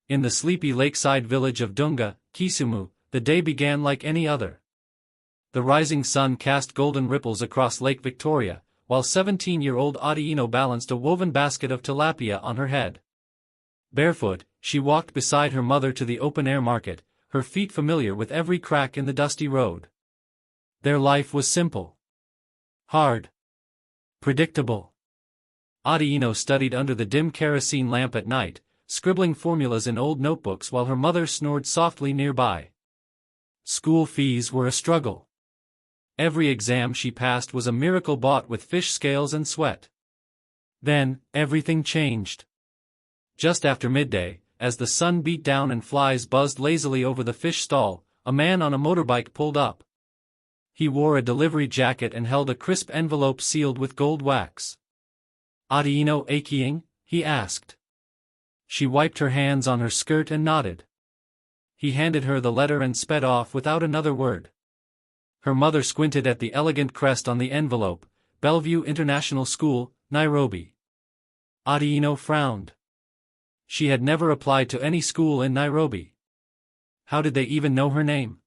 In the sleepy lakeside village of Dunga, Kisumu, the day began like any other. The rising sun cast golden ripples across Lake Victoria, while 17-year-old Adiino balanced a woven basket of tilapia on her head. Barefoot, she walked beside her mother to the open-air market, her feet familiar with every crack in the dusty road. Their life was simple. Hard. Predictable. Adiino studied under the dim kerosene lamp at night, scribbling formulas in old notebooks while her mother snored softly nearby. School fees were a struggle. Every exam she passed was a miracle bought with fish scales and sweat. Then, everything changed. Just after midday, as the sun beat down and flies buzzed lazily over the fish stall, a man on a motorbike pulled up. He wore a delivery jacket and held a crisp envelope sealed with gold wax. "Adiino Aking?" he asked. She wiped her hands on her skirt and nodded. He handed her the letter and sped off without another word. Her mother squinted at the elegant crest on the envelope, Bellevue International School, Nairobi. Adiino frowned. She had never applied to any school in Nairobi. How did they even know her name?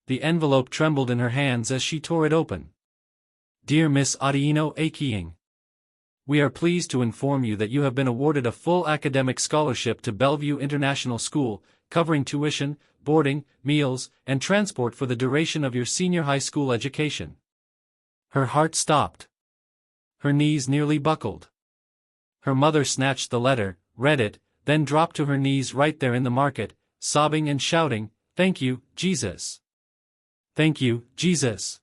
The envelope trembled in her hands as she tore it open. "Dear Miss Adiino Aking, we are pleased to inform you that you have been awarded a full academic scholarship to Bellevue International School, covering tuition, boarding, meals, and transport for the duration of your senior high school education." Her heart stopped. Her knees nearly buckled. Her mother snatched the letter, read it, then dropped to her knees right there in the market, sobbing and shouting, "Thank you, Jesus! Thank you, Jesus!"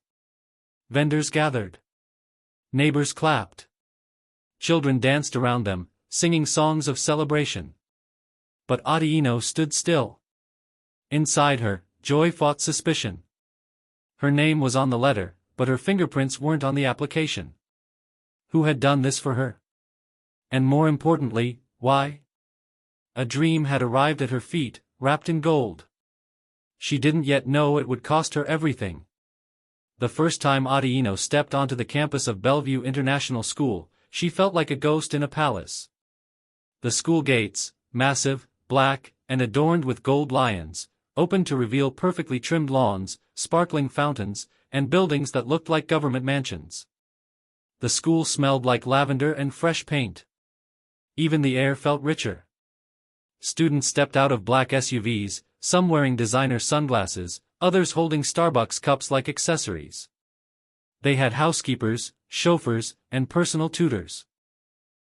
Vendors gathered. Neighbors clapped. Children danced around them, singing songs of celebration. But Adiino stood still. Inside her, joy fought suspicion. Her name was on the letter, but her fingerprints weren't on the application. Who had done this for her? And more importantly, why? A dream had arrived at her feet, wrapped in gold. She didn't yet know it would cost her everything. The first time Adiino stepped onto the campus of Bellevue International School, she felt like a ghost in a palace. The school gates, massive, black, and adorned with gold lions, opened to reveal perfectly trimmed lawns, sparkling fountains, and buildings that looked like government mansions. The school smelled like lavender and fresh paint. Even the air felt richer. Students stepped out of black SUVs, some wearing designer sunglasses, others holding Starbucks cups like accessories. They had housekeepers, chauffeurs, and personal tutors.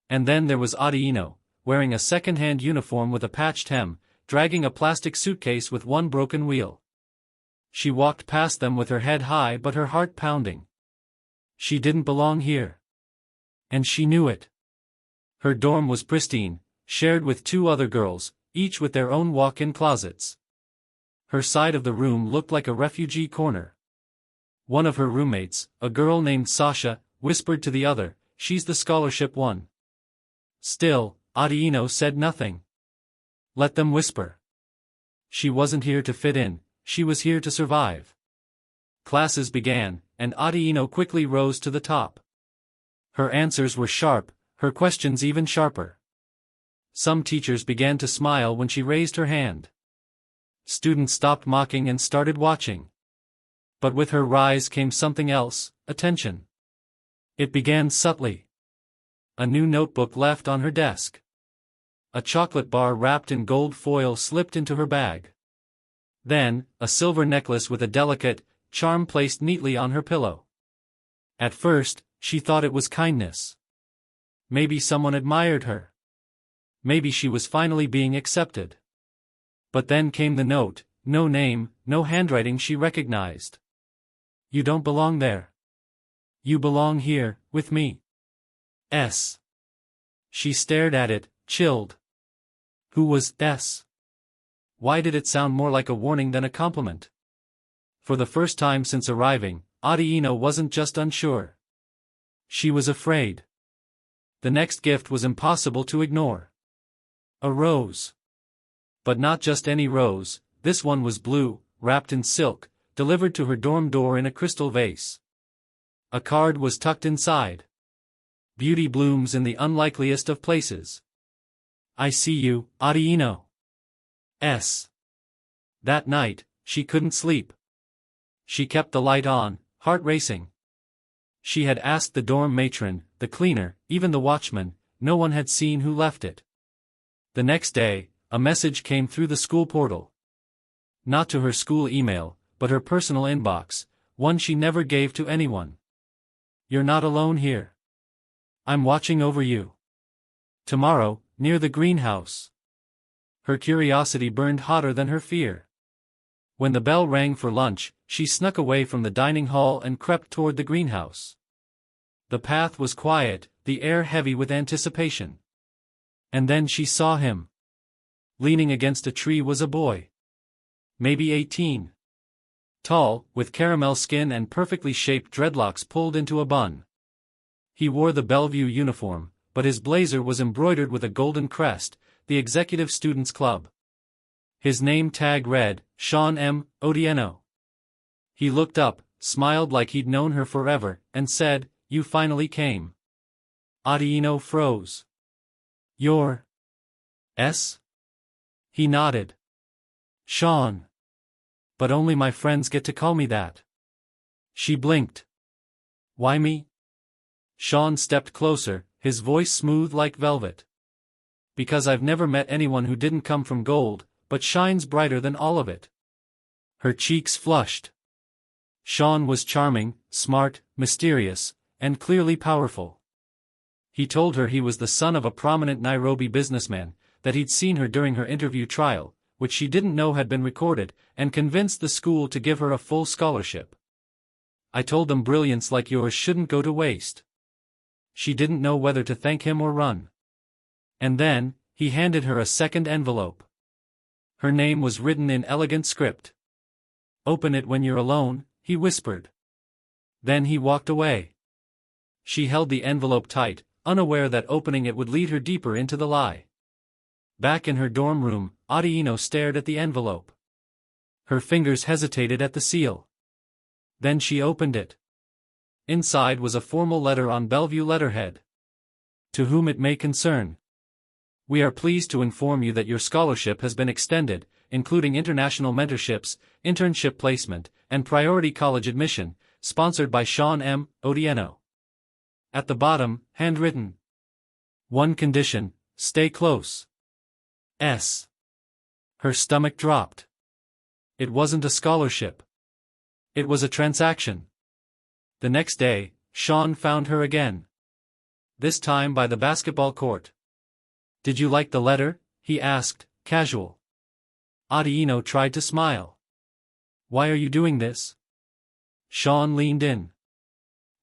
And then there was Adiino, wearing a second-hand uniform with a patched hem, dragging a plastic suitcase with one broken wheel. She walked past them with her head high but her heart pounding. She didn't belong here. And she knew it. Her dorm was pristine, shared with two other girls, each with their own walk-in closets. Her side of the room looked like a refugee corner. One of her roommates, a girl named Sasha, whispered to the other, "She's the scholarship one." Still, Adiino said nothing. Let them whisper. She wasn't here to fit in, she was here to survive. Classes began, and Adiino quickly rose to the top. Her answers were sharp, her questions even sharper. Some teachers began to smile when she raised her hand. Students stopped mocking and started watching. But with her rise came something else, attention. It began subtly. A new notebook left on her desk. A chocolate bar wrapped in gold foil slipped into her bag. Then, a silver necklace with a delicate charm placed neatly on her pillow. At first, she thought it was kindness. Maybe someone admired her. Maybe she was finally being accepted. But then came the note, no name, no handwriting she recognized. "You don't belong there. You belong here, with me. S." She stared at it, chilled. Who was S? Why did it sound more like a warning than a compliment? For the first time since arriving, Adiino wasn't just unsure. She was afraid. The next gift was impossible to ignore. A rose. But not just any rose, this one was blue, wrapped in silk, delivered to her dorm door in a crystal vase. A card was tucked inside. "Beauty blooms in the unlikeliest of places. I see you, Adiino." That night, she couldn't sleep. She kept the light on, heart racing. She had asked the dorm matron, the cleaner, even the watchman. No one had seen who left it. The next day, a message came through the school portal. Not to her school email, but her personal inbox, one she never gave to anyone. You're not alone here. I'm watching over you. Tomorrow, near the greenhouse. Her curiosity burned hotter than her fear. When the bell rang for lunch, she snuck away from the dining hall and crept toward the greenhouse. The path was quiet, the air heavy with anticipation. And then she saw him. Leaning against a tree was a boy. Maybe 18. Tall, with caramel skin and perfectly shaped dreadlocks pulled into a bun. He wore the Bellevue uniform, but his blazer was embroidered with a golden crest, the Executive Students Club. His name tag read, Sean M. Odieno. He looked up, smiled like he'd known her forever, and said, "You finally came." Odieno froze. "You're S?" He nodded. "Sean. But only my friends get to call me that." She blinked. "Why me?" Sean stepped closer, his voice smooth like velvet. "Because I've never met anyone who didn't come from gold, but shines brighter than all of it." Her cheeks flushed. Sean was charming, smart, mysterious, and clearly powerful. He told her he was the son of a prominent Nairobi businessman, that he'd seen her during her interview trial, which she didn't know had been recorded, and convinced the school to give her a full scholarship. "I told them brilliance like yours shouldn't go to waste." She didn't know whether to thank him or run. And then, he handed her a second envelope. Her name was written in elegant script. "Open it when you're alone," he whispered. Then he walked away. She held the envelope tight, unaware that opening it would lead her deeper into the lie. Back in her dorm room, Odieno stared at the envelope. Her fingers hesitated at the seal. Then she opened it. Inside was a formal letter on Bellevue letterhead. "To whom it may concern. We are pleased to inform you that your scholarship has been extended, including international mentorships, internship placement, and priority college admission, sponsored by Sean M. Odieno." At the bottom, handwritten. "One condition, stay close. S." Her stomach dropped. It wasn't a scholarship. It was a transaction. The next day, Sean found her again. This time by the basketball court. "Did you like the letter?" he asked, casual. Odieno tried to smile. "Why are you doing this?" Sean leaned in.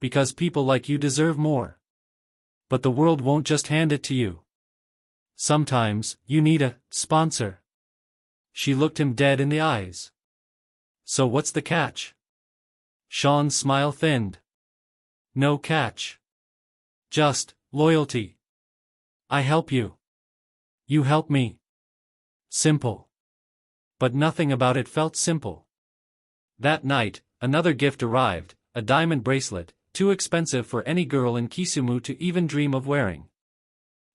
"Because people like you deserve more. But the world won't just hand it to you. Sometimes, you need a sponsor." She looked him dead in the eyes. "So what's the catch?" Sean's smile thinned. "No catch. Just loyalty. I help you. You help me. Simple." But nothing about it felt simple. That night, another gift arrived, a diamond bracelet, too expensive for any girl in Kisumu to even dream of wearing.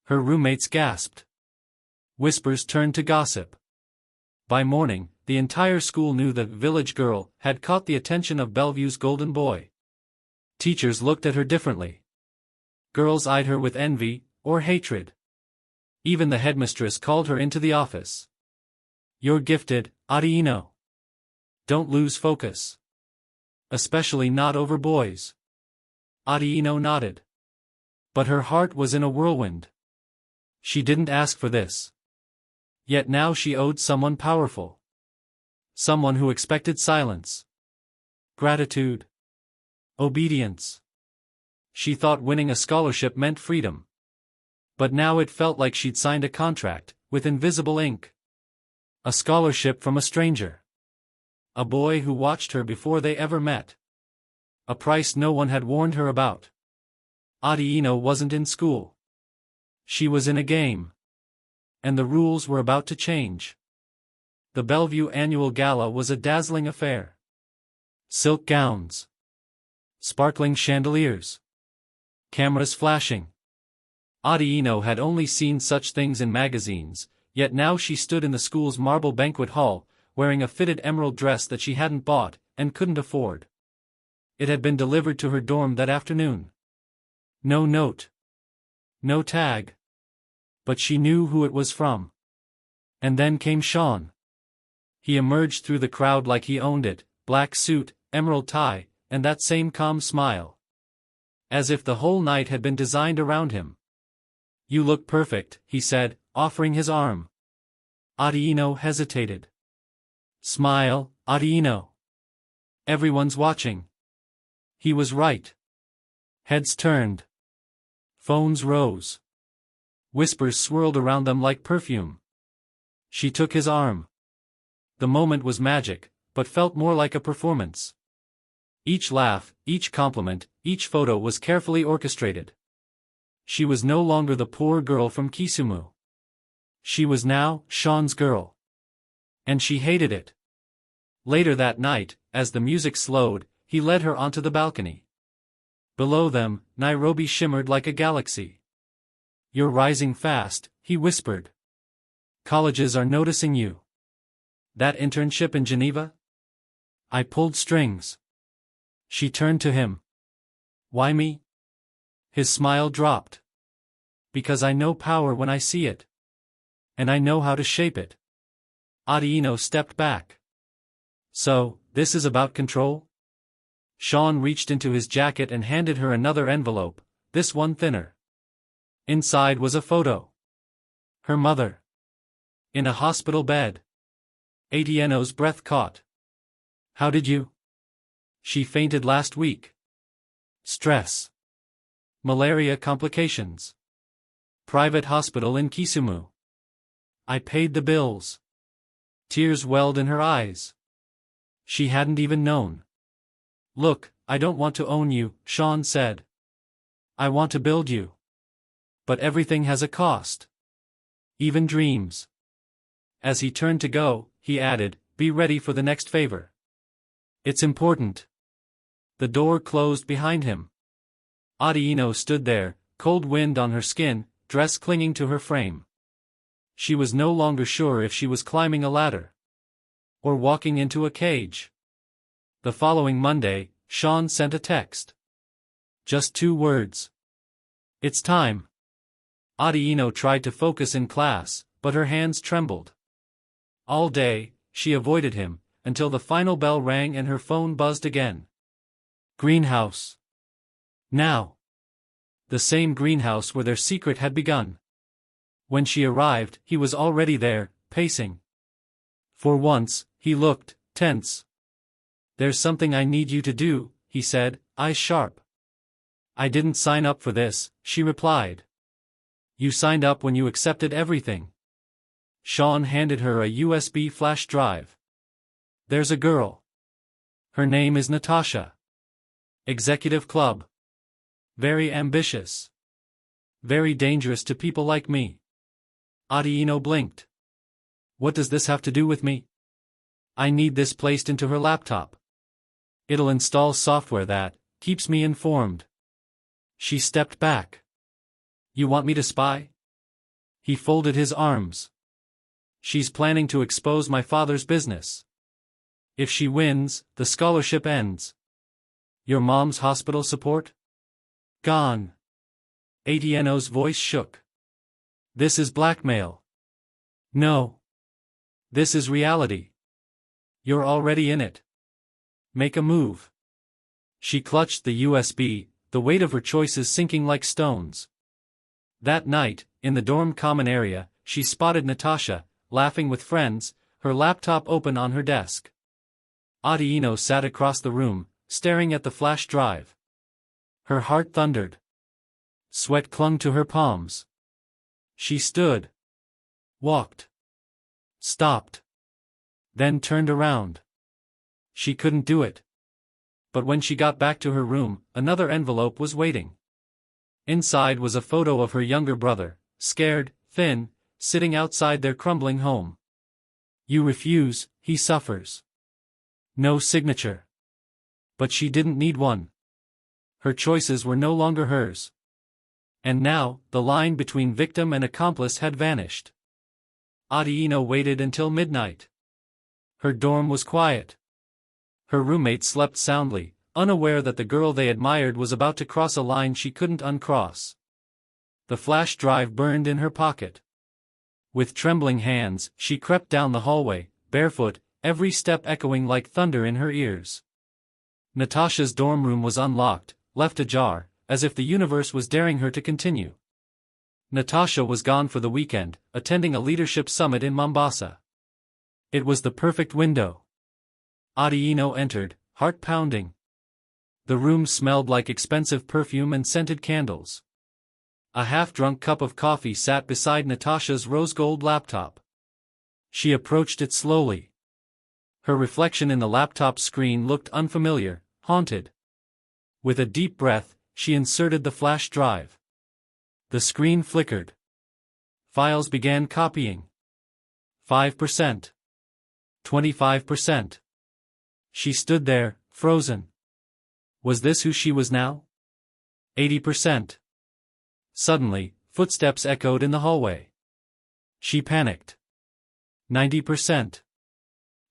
Her roommates gasped. Whispers turned to gossip. By morning, the entire school knew that village girl had caught the attention of Bellevue's golden boy. Teachers looked at her differently. Girls eyed her with envy, or hatred. Even the headmistress called her into the office. "You're gifted, Odieno. Don't lose focus. Especially not over boys." Odieno nodded. But her heart was in a whirlwind. She didn't ask for this. Yet now she owed someone powerful. Someone who expected silence. Gratitude. Obedience. She thought winning a scholarship meant freedom. But now it felt like she'd signed a contract, with invisible ink. A scholarship from a stranger. A boy who watched her before they ever met. A price no one had warned her about. Odieno wasn't in school. She was in a game. And the rules were about to change. The Bellevue Annual Gala was a dazzling affair. Silk gowns. Sparkling chandeliers. Cameras flashing. Odieno had only seen such things in magazines, yet now she stood in the school's marble banquet hall, wearing a fitted emerald dress that she hadn't bought, and couldn't afford. It had been delivered to her dorm that afternoon. No note. No tag. But she knew who it was from. And then came Sean. He emerged through the crowd like he owned it, black suit, emerald tie, and that same calm smile. As if the whole night had been designed around him. "You look perfect," he said, offering his arm. Adino hesitated. "Smile, Adino. Everyone's watching." He was right. Heads turned. Phones rose. Whispers swirled around them like perfume. She took his arm. The moment was magic, but felt more like a performance. Each laugh, each compliment, each photo was carefully orchestrated. She was no longer the poor girl from Kisumu. She was now Sean's girl. And she hated it. Later that night, as the music slowed, he led her onto the balcony. Below them, Nairobi shimmered like a galaxy. "You're rising fast," he whispered. "Colleges are noticing you. That internship in Geneva? I pulled strings." She turned to him. "Why me?" His smile dropped. "Because I know power when I see it. And I know how to shape it." Adino stepped back. "So, this is about control?" Sean reached into his jacket and handed her another envelope, this one thinner. Inside was a photo. Her mother. In a hospital bed. Atieno's breath caught. "How did you?" "She fainted last week. Stress. Malaria complications. Private hospital in Kisumu. I paid the bills." Tears welled in her eyes. She hadn't even known. "Look, I don't want to own you," Sean said. "I want to build you. But everything has a cost. Even dreams." As he turned to go, he added, "Be ready for the next favor. It's important." The door closed behind him. Adino stood there, cold wind on her skin, dress clinging to her frame. She was no longer sure if she was climbing a ladder. Or walking into a cage. The following Monday, Sean sent a text. Just 2 words. "It's time." Adino tried to focus in class, but her hands trembled. All day, she avoided him, until the final bell rang and her phone buzzed again. Greenhouse. Now. The same greenhouse where their secret had begun. When she arrived, he was already there, pacing. For once, he looked tense. "There's something I need you to do," he said, eyes sharp. "I didn't sign up for this," she replied. "You signed up when you accepted everything." Sean handed her a USB flash drive. "There's a girl. Her name is Natasha. Executive club. Very ambitious. Very dangerous to people like me." Adino blinked. "What does this have to do with me?" "I need this placed into her laptop. It'll install software that keeps me informed." She stepped back. "You want me to spy?" He folded his arms. "She's planning to expose my father's business. If she wins, the scholarship ends. Your mom's hospital support? Gone." Atieno's voice shook. "This is blackmail." "No. This is reality. You're already in it. Make a move." She clutched the USB, the weight of her choices sinking like stones. That night, in the dorm common area, she spotted Natasha, laughing with friends, her laptop open on her desk. Adino sat across the room, staring at the flash drive. Her heart thundered. Sweat clung to her palms. She stood. Walked. Stopped. Then turned around. She couldn't do it. But when she got back to her room, another envelope was waiting. Inside was a photo of her younger brother, scared, thin, sitting outside their crumbling home. "You refuse, he suffers." No signature. But she didn't need one. Her choices were no longer hers. And now, the line between victim and accomplice had vanished. Adino waited until midnight. Her dorm was quiet. Her roommate slept soundly, unaware that the girl they admired was about to cross a line she couldn't uncross. The flash drive burned in her pocket. With trembling hands, she crept down the hallway, barefoot, every step echoing like thunder in her ears. Natasha's dorm room was unlocked, left ajar, as if the universe was daring her to continue. Natasha was gone for the weekend, attending a leadership summit in Mombasa. It was the perfect window. Adino entered, heart pounding. The room smelled like expensive perfume and scented candles. A half-drunk cup of coffee sat beside Natasha's rose-gold laptop. She approached it slowly. Her reflection in the laptop screen looked unfamiliar, haunted. With a deep breath, she inserted the flash drive. The screen flickered. Files began copying. 5%. 25%. She stood there, frozen. Was this who she was now? 80%. Suddenly, footsteps echoed in the hallway. She panicked. 90%.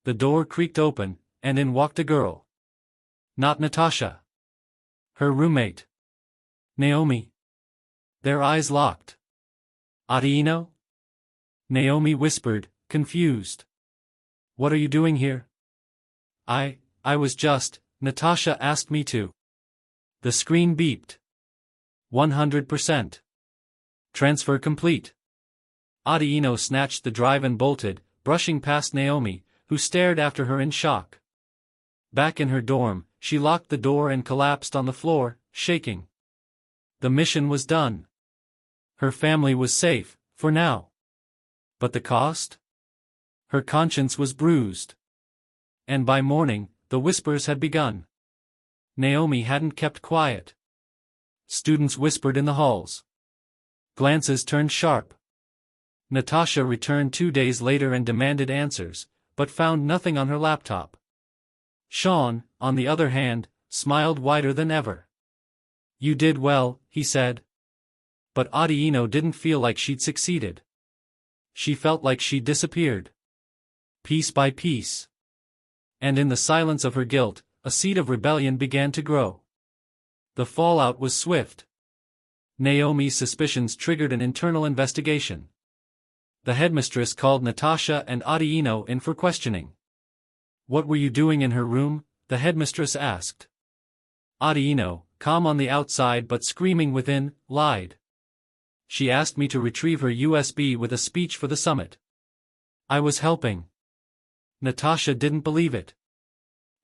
The door creaked open, and in walked a girl. Not Natasha. Her roommate. Naomi. Their eyes locked. Adino? Naomi whispered, confused. What are you doing here? I was just, Natasha asked me to. The screen beeped. 100%. Transfer complete. Adino snatched the drive and bolted, brushing past Naomi, who stared after her in shock. Back in her dorm, she locked the door and collapsed on the floor, shaking. The mission was done. Her family was safe, for now. But the cost? Her conscience was bruised. And by morning, the whispers had begun. Naomi hadn't kept quiet. Students whispered in the halls. Glances turned sharp. Natasha returned 2 days later and demanded answers, but found nothing on her laptop. Sean, on the other hand, smiled wider than ever. You did well, he said. But Adino didn't feel like she'd succeeded. She felt like she'd disappeared. Piece by piece. And in the silence of her guilt, a seed of rebellion began to grow. The fallout was swift. Naomi's suspicions triggered an internal investigation. The headmistress called Natasha and Adino in for questioning. What were you doing in her room? The headmistress asked. Adino, calm on the outside but screaming within, lied. She asked me to retrieve her USB with a speech for the summit. I was helping. Natasha didn't believe it.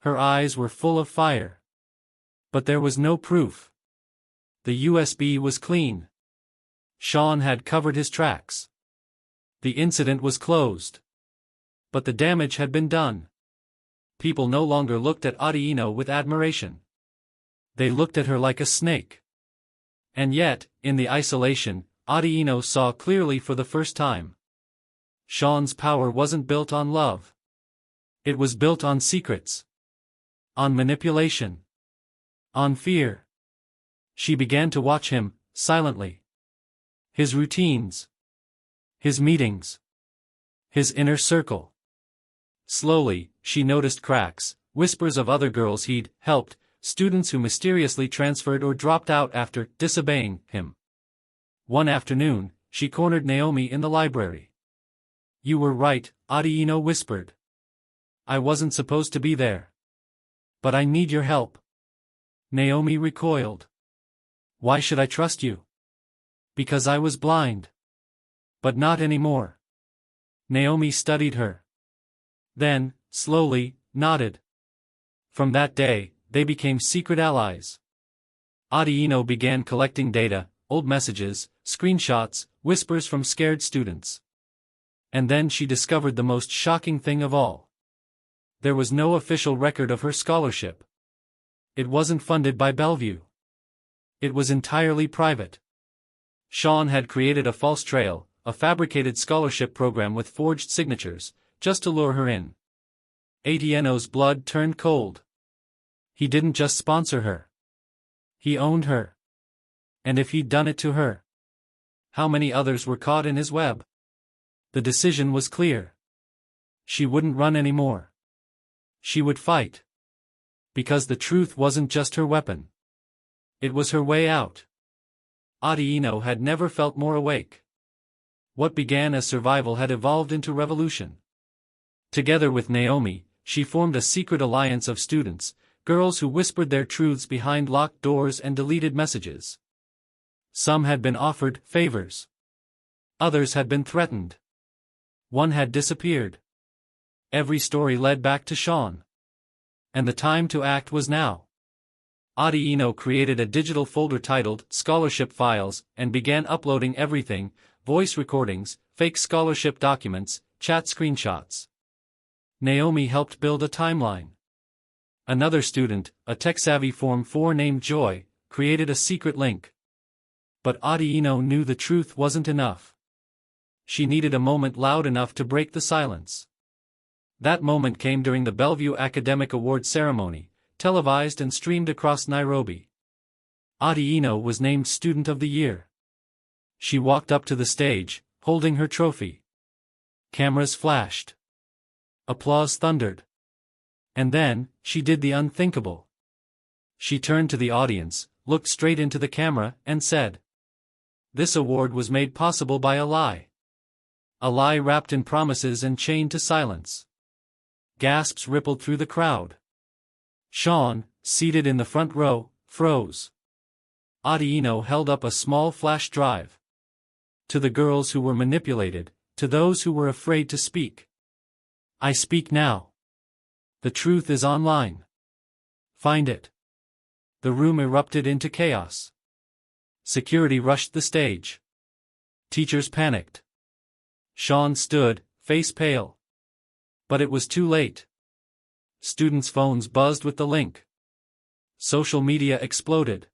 Her eyes were full of fire. But there was no proof. The USB was clean. Sean had covered his tracks. The incident was closed. But the damage had been done. People no longer looked at Adino with admiration. They looked at her like a snake. And yet, in the isolation, Adino saw clearly for the first time. Sean's power wasn't built on love. It was built on secrets. On manipulation. On fear. She began to watch him, silently. His routines. His meetings. His inner circle. Slowly, she noticed cracks, whispers of other girls he'd helped, students who mysteriously transferred or dropped out after disobeying him. One afternoon, she cornered Naomi in the library. You were right, Adino whispered. I wasn't supposed to be there. But I need your help. Naomi recoiled. Why should I trust you? Because I was blind. But not anymore. Naomi studied her. Then, slowly, nodded. From that day, they became secret allies. Adino began collecting data, old messages, screenshots, whispers from scared students. And then she discovered the most shocking thing of all. There was no official record of her scholarship. It wasn't funded by Bellevue. It was entirely private. Sean had created a false trail, a fabricated scholarship program with forged signatures, just to lure her in. Atieno's blood turned cold. He didn't just sponsor her. He owned her. And if he'd done it to her, how many others were caught in his web? The decision was clear. She wouldn't run anymore. She would fight. Because the truth wasn't just her weapon. It was her way out. Adi had never felt more awake. What began as survival had evolved into revolution. Together with Naomi, she formed a secret alliance of students, girls who whispered their truths behind locked doors and deleted messages. Some had been offered favors. Others had been threatened. One had disappeared. Every story led back to Sean. And the time to act was now. Adi created a digital folder titled Scholarship Files and began uploading everything: voice recordings, fake scholarship documents, chat screenshots. Naomi helped build a timeline. Another student, a tech-savvy Form 4 named Joy, created a secret link. But Adi knew the truth wasn't enough. She needed a moment loud enough to break the silence. That moment came during the Bellevue Academic Award ceremony, televised and streamed across Nairobi. Adi was named Student of the Year. She walked up to the stage, holding her trophy. Cameras flashed. Applause thundered. And then, she did the unthinkable. She turned to the audience, looked straight into the camera, and said, "This award was made possible by a lie. A lie wrapped in promises and chained to silence." Gasps rippled through the crowd. Sean, seated in the front row, froze. Adi held up a small flash drive. To the girls who were manipulated, to those who were afraid to speak. I speak now. The truth is online. Find it. The room erupted into chaos. Security rushed the stage. Teachers panicked. Sean stood, face pale. But it was too late. Students' phones buzzed with the link. Social media exploded.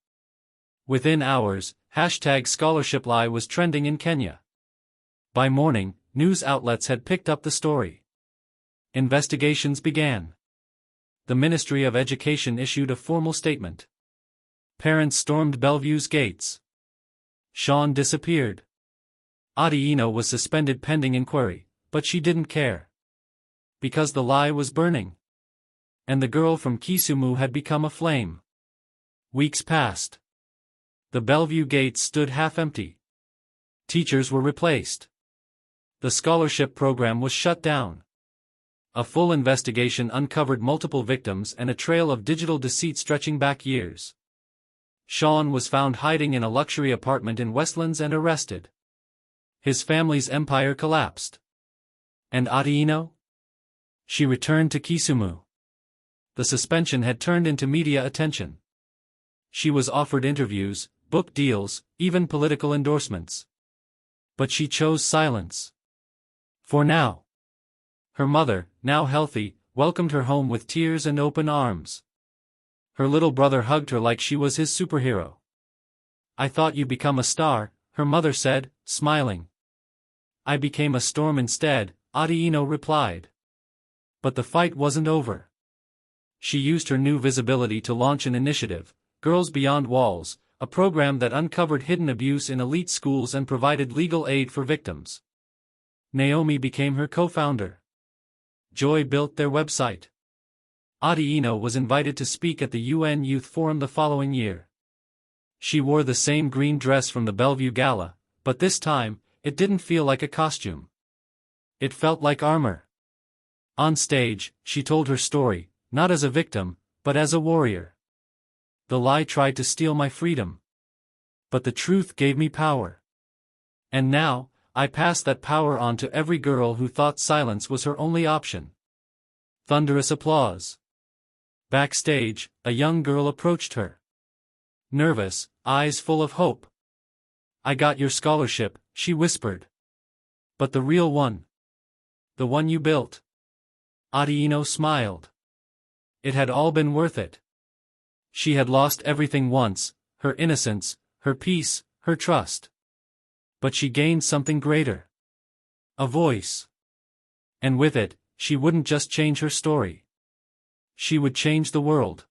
Within hours, #ScholarshipLie was trending in Kenya. By morning, news outlets had picked up the story. Investigations began. The Ministry of Education issued a formal statement. Parents stormed Bellevue's gates. Sean disappeared. Adi was suspended pending inquiry, but she didn't care. Because the lie was burning. And the girl from Kisumu had become a flame. Weeks passed. The Bellevue gates stood half empty. Teachers were replaced. The scholarship program was shut down. A full investigation uncovered multiple victims and a trail of digital deceit stretching back years. Sean was found hiding in a luxury apartment in Westlands and arrested. His family's empire collapsed. And Adi? She returned to Kisumu. The suspension had turned into media attention. She was offered interviews, book deals, even political endorsements. But she chose silence. For now. Her mother, now healthy, welcomed her home with tears and open arms. Her little brother hugged her like she was his superhero. "I thought you'd become a star," her mother said, smiling. "I became a storm instead," Adi replied. But the fight wasn't over. She used her new visibility to launch an initiative, Girls Beyond Walls, a program that uncovered hidden abuse in elite schools and provided legal aid for victims. Naomi became her co-founder. Joy built their website. Adi was invited to speak at the UN Youth Forum the following year. She wore the same green dress from the Bellevue Gala, but this time, it didn't feel like a costume. It felt like armor. On stage, she told her story, not as a victim, but as a warrior. The lie tried to steal my freedom. But the truth gave me power. And now, I pass that power on to every girl who thought silence was her only option. Thunderous applause. Backstage, a young girl approached her. Nervous, eyes full of hope. "I got your scholarship," she whispered. "But the real one. The one you built." Adi smiled. It had all been worth it. She had lost everything once, her innocence, her peace, her trust. But she gained something greater. A voice. And with it, she wouldn't just change her story. She would change the world.